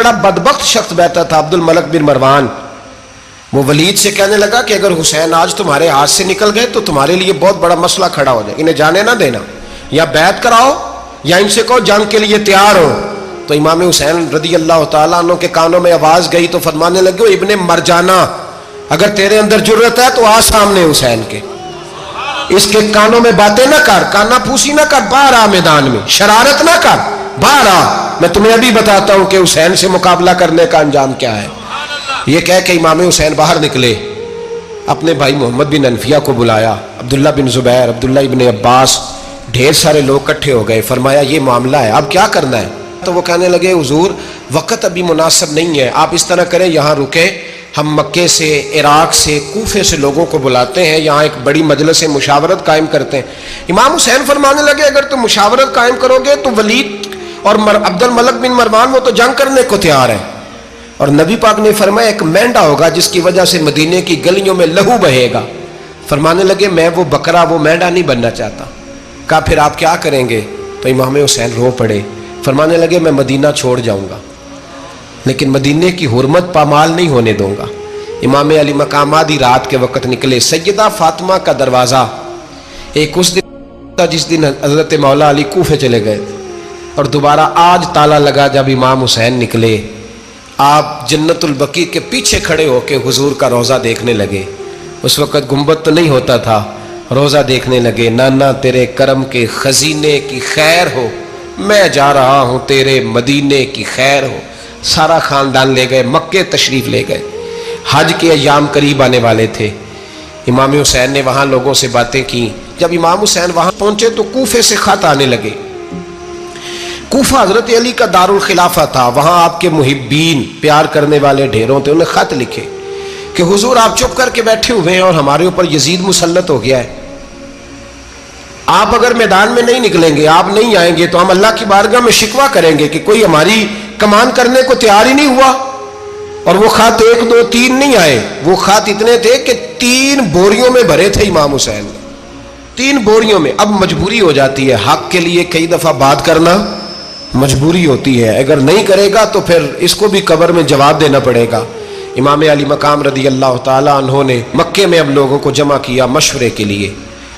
बड़ा बदबख्त शख्स बैठा था, अब्दुल मलिक बिन मरवान। वो वलीद से कहने लगा कि अगर हुसैन आज तुम्हारे हाथ से निकल गए तो तुम्हारे लिए बहुत बड़ा मसला खड़ा हो जाए, इन्हें जाने ना देना, या बैत कराओ या इनसे कहो जंग के लिए तैयार हो। तो इमाम हुसैन रदी अल्लाह तआला अन्हु के कानों में आवाज गई तो फरमाने लगे, इब्ने मरजाना, अगर तेरे अंदर जुर्रत है तो आ सामने हुसैन के, इसके कानों में बातें ना कर, काना फूसी ना कर, बाहर आ मैदान में, शरारत ना कर, बाहर आ, मैं तुम्हें अभी बताता हूं कि हुसैन से मुकाबला करने का अंजाम क्या है। ये कह के इमाम हुसैन बाहर निकले, अपने भाई मोहम्मद बिन अनफिया को बुलाया, अब्दुल्ला बिन जुबैर, अब्दुल्ला इब्ने अब्बास, ढेर सारे लोग इकट्ठे हो गए। फरमाया ये मामला है, अब क्या करना है? तो वो कहने लगे, हुजूर वक्त अभी मुनासिब नहीं है, आप इस तरह करें, यहाँ रुके, हम मक्के से, इराक से, कूफे से लोगों को बुलाते हैं, यहाँ एक बड़ी मजलिस मुशावरत कायम करते हैं। इमाम हुसैन फरमाने लगे, अगर तुम मुशावरत कायम करोगे तो वलीद और अब्दुल मलिक बिन मरवान वो तो जंग करने को तैयार है, और नबी पाक ने फरमाया एक मेंढा होगा जिसकी वजह से मदीने की गलियों में लहू बहेगा। फरमाने लगे, मैं वो बकरा, वो मेंढा नहीं बनना चाहता। कहा फिर आप क्या करेंगे? तो इमाम हुसैन रो पड़े, फरमाने लगे मैं मदीना छोड़ जाऊंगा, लेकिन मदीने की हुर्मत पामाल नहीं होने दूंगा। इमाम अली मकाम आधी रात के वक्त निकले, सैयदा फातिमा का दरवाज़ा एक उस दिन था जिस दिन हज़रत मौला अली कूफे चले गए थे, और दोबारा आज ताला लगा जब इमाम हुसैन निकले। आप जन्नतुल बकी के पीछे खड़े होकर हुजूर का रोज़ा देखने लगे। उस वक़्त गुंबद तो नहीं होता था, रोज़ा देखने लगे। नाना तेरे करम के खजीने की खैर हो, मैं जा रहा हूँ तेरे मदीने की खैर हो। सारा ख़ानदान ले गए, मक्के तशरीफ़ ले गए। हज के अय्याम करीब आने वाले थे। इमाम हुसैन ने वहाँ लोगों से बातें की। जब इमाम हुसैन वहाँ पहुँचे तो कूफे से ख़त आने लगे। कूफा हज़रत अली का दारुल खिलाफा था, वहाँ आपके मुहिब्बीन, प्यार करने वाले ढेरों थे। उन्हें ख़त लिखे कि हुजूर आप चुप करके बैठे हुए हैं और हमारे ऊपर यजीद मुसल्लत हो गया है, आप अगर मैदान में नहीं निकलेंगे, आप नहीं आएंगे तो हम अल्लाह की बारगाह में शिकवा करेंगे कि कोई हमारी कमान करने को तैयार ही नहीं हुआ। और वो खत 1 2 3 नहीं आए, वो खत इतने थे कि 3 बोरियों में भरे थे इमाम हुसैन ने, 3 बोरियों में। अब मजबूरी हो जाती है, हक के लिए कई दफा बात करना मजबूरी होती है, अगर नहीं करेगा तो फिर इसको भी कब्र में जवाब देना पड़ेगा। इमाम अली मकाम रदी अल्लाह ताला अन्हो ने मक्के में अब लोगों को जमा किया मशवरे के लिए।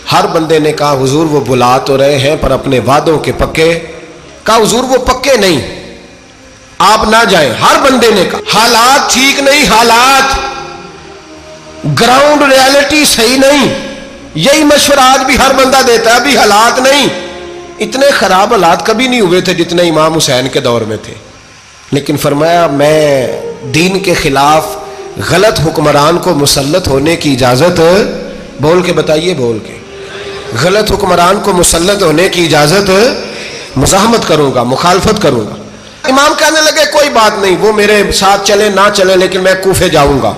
हर बंदे ने कहा हुजूर वो बुला तो रहे हैं पर अपने वादों के पक्के। कहा हुजूर वो पक्के नहीं, आप ना जाएं। हर बंदे ने कहा हालात ठीक नहीं, हालात ग्राउंड रियलिटी सही नहीं। यही मशवरा आज भी हर बंदा देता है, अभी हालात नहीं। इतने खराब हालात कभी नहीं हुए थे जितने इमाम हुसैन के दौर में थे। लेकिन फरमाया मैं दीन के खिलाफ गलत हुक्मरान को मुसल्लत होने की इजाजत, बोल के बताइए, बोल के, गलत हुक्मरान को मुसल्लत होने की इजाजत, मुज़ाहमत करूंगा, मुखालफत करूंगा। इमाम कहने लगे कोई बात नहीं, वो मेरे साथ चले ना चले लेकिन मैं कूफे जाऊंगा।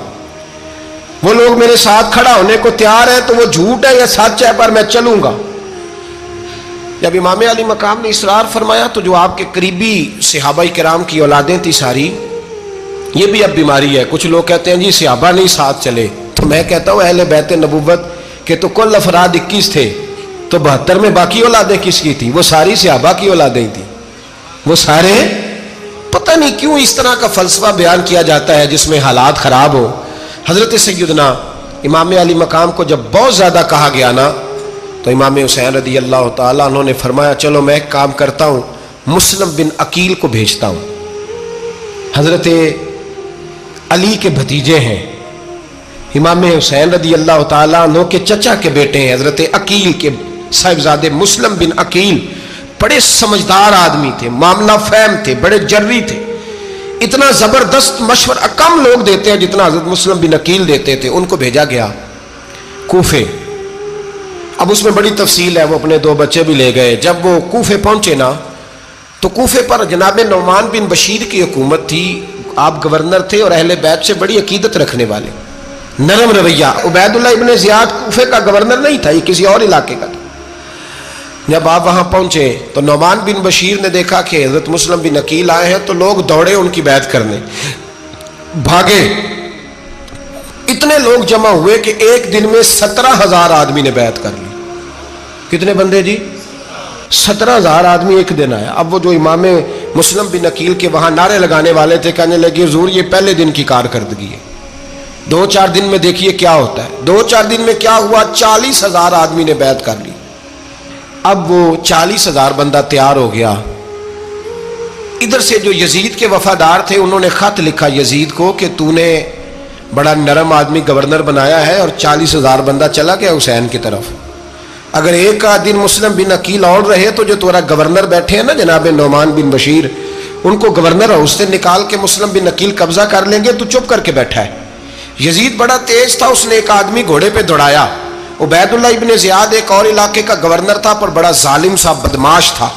वो लोग मेरे साथ खड़ा होने को तैयार है तो वो झूठ है या सच है, पर मैं चलूंगा। जब इमाम अली मकाम ने इसरार फरमाया तो जो आपके करीबी सहाबाए किराम की औलादें थी सारी, ये भी अब बीमारी है। कुछ लोग कहते हैं जी सहाबा नहीं साथ चले, तो मैं कहता हूँ अहले बैत नबुव्वत के तो कुल अफराद 21 थे, तो 72 में बाकी औलादें किसकी थी? वो सारी सहाबा की औलादें थी। वो सारे, पता नहीं क्यों इस तरह का फलसफा बयान किया जाता है जिसमें हालात खराब हो। हजरत सैयदना इमाम अली मकाम को जब बहुत ज़्यादा कहा गया ना, तो इमाम हुसैन रदी अल्लाह ताला उन्होंने फरमाया चलो मैं एक काम करता हूँ, मुस्लिम बिन अकील को भेजता हूँ। हजरत अली के भतीजे हैं, इमाम हुसैन रदी अल्लाह ताला अन्हु के चचा के बेटे हैं, हजरत अकील के साहिबजादे मुस्लिम बिन अकील। बड़े समझदार आदमी थे, मामला फहम थे, बड़े जर्री थे। इतना जबरदस्त मशवरा कम लोग देते हैं जितना हजरत मुस्लिम बिन अकील देते थे। उनको भेजा गया कूफे। अब उसमें बड़ी तफसील है, वो अपने 2 बच्चे भी ले गए। जब वो कूफे पहुंचे ना, तो कूफे पर जनाब नौमान बिन बशीर की हुकूमत थी। आप गवर्नर थे और अहले बैत से बड़ी अकीदत रखने वाले, नरम रवैया। उबैदुल्लाह इब्ने ज़ियाद कूफे का गवर्नर नहीं था, ये किसी और इलाके का था। जब आप वहां पहुंचे तो नौमान बिन बशीर ने देखा कि हजरत मुस्लिम बिन अकील आए हैं, तो लोग दौड़े उनकी बैत करने, भागे। इतने लोग जमा हुए कि एक दिन में 17,000 आदमी ने बैत कर ली। कितने बंदे जी? 17,000 आदमी एक दिन आया। अब वो जो इमाम مسلم بن عقیل کے وہاں نعرے لگانے والے تھے، کہنے لگے حضور یہ پہلے دن کی کارکردگی ہے، 2-4 دن میں دیکھیے کیا ہوتا ہے۔ 2-4 دن میں کیا ہوا؟ 40,000 آدمی نے بیعت کر لی۔ اب وہ 40,000 بندہ تیار ہو گیا۔ ادھر سے جو یزید کے وفادار تھے انہوں نے خط لکھا یزید کو کہ تو نے بڑا نرم آدمی گورنر بنایا ہے اور 40,000 بندہ چلا گیا حسین کی طرف، اگر ایک دن مسلم بن عقیل اور رہے تو جو تمہارا گورنر بیٹھے ہیں نا جناب نعمان بن بشیر، ان کو گورنر ہاؤس سے نکال کے مسلم بن عقیل قبضہ کر لیں گے، تو چپ کر کے بیٹھا ہے۔ یزید بڑا تیز تھا، اس نے ایک آدمی گھوڑے پہ دوڑایا۔ عبید اللہ ابن زیاد ایک اور علاقے کا گورنر تھا پر بڑا ظالم سا بدماش تھا،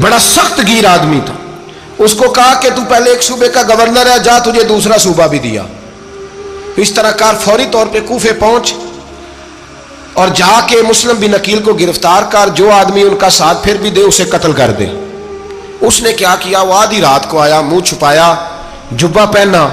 بڑا سخت گیر آدمی تھا۔ اس کو کہا کہ تو پہلے ایک صوبے کا گورنر ہے، جا تجھے دوسرا صوبہ بھی دیا، اس طرح کار فوری طور پہ کوفے پہنچ اور جا کے مسلم بن عقیل کو گرفتار کر، جو آدمی ان کا ساتھ پھر بھی دے اسے قتل کر دے۔ اس نے کیا کیا؟ وہ آدھی رات کو آیا، منہ چھپایا، جبہ پہنا،